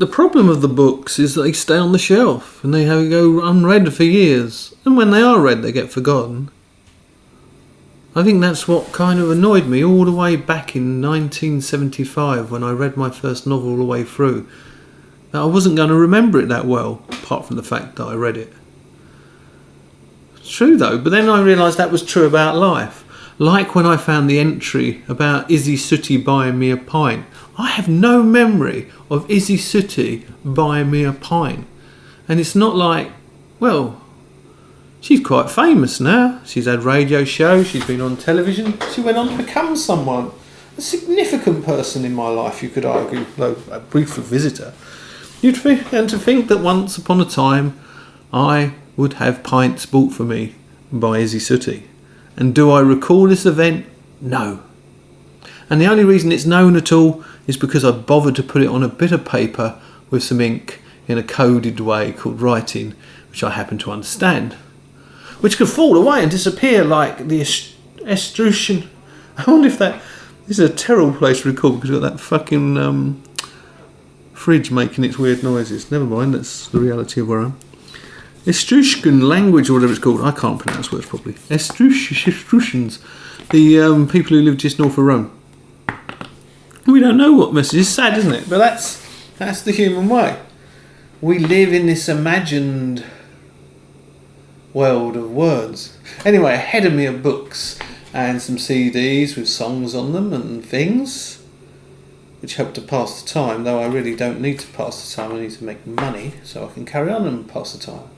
the problem of the books is that they stay on the shelf and they go unread for years. And when they are read, they get forgotten. I think that's what kind of annoyed me all the way back in 1975 when I read my first novel all the way through. That I wasn't going to remember it that well, apart from the fact that I read it. It's true though, but then I realised that was true about life. Like when I found the entry about Izzy Sooty buying me a pint. I have no memory of Izzy Sooty buying me a pint. And it's not like, well, she's quite famous now. She's had radio shows, she's been on television. She went on to become someone. A significant person in my life, you could argue, though a brief visitor. And to think that once upon a time I would have pints bought for me by Izzy Sooty. And do I recall this event? No. And the only reason it's known at all is because I bothered to put it on a bit of paper with some ink in a coded way called writing, which I happen to understand. Which could fall away and disappear like the estrution. I wonder if this is a terrible place to record because we've got that fucking fridge making its weird noises. Never mind, that's the reality of where I am. Etruscan language, or whatever it's called. I can't pronounce words properly. Etruscans, the people who live just north of Rome. We don't know what message. It's sad, isn't it? But that's the human way. We live in this imagined world of words. Anyway, ahead of me are books and some CDs with songs on them and things, which help to pass the time, though I really don't need to pass the time. I need to make money so I can carry on and pass the time.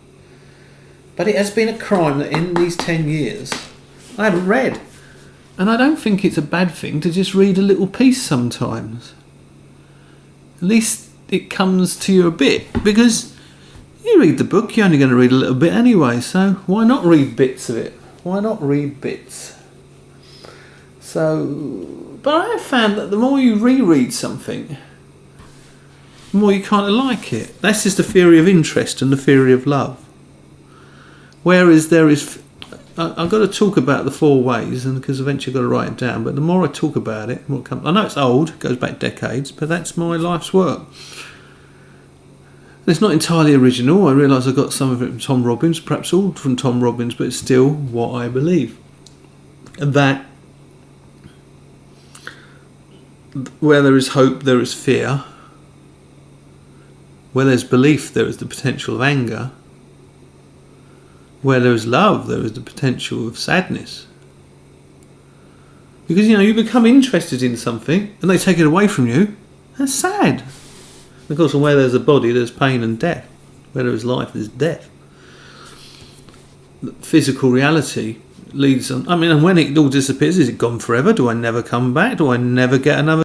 But it has been a crime that in these 10 years I haven't read. And I don't think it's a bad thing to just read a little piece sometimes. At least it comes to you a bit, because you read the book, you're only going to read a little bit anyway, so why not read bits of it? Why not read bits? But I have found that the more you reread something, the more you kind of like it. That's just the theory of interest and the theory of love. Whereas I've got to talk about the 4 ways, and because eventually I've got to write it down, but the more I talk about it, the more it comes. I know it's old, it goes back decades, but that's my life's work. It's not entirely original. I realise I got some of it from Tom Robbins, perhaps all from Tom Robbins, but it's still what I believe. And that where there is hope, there is fear. Where there's belief, there is the potential of anger. Where there is love, there is the potential of sadness. Because, you become interested in something and they take it away from you. That's sad. Of course, where there's a body, there's pain and death. Where there is life, there's death. Physical reality leads on. And when it all disappears, is it gone forever? Do I never come back? Do I never get another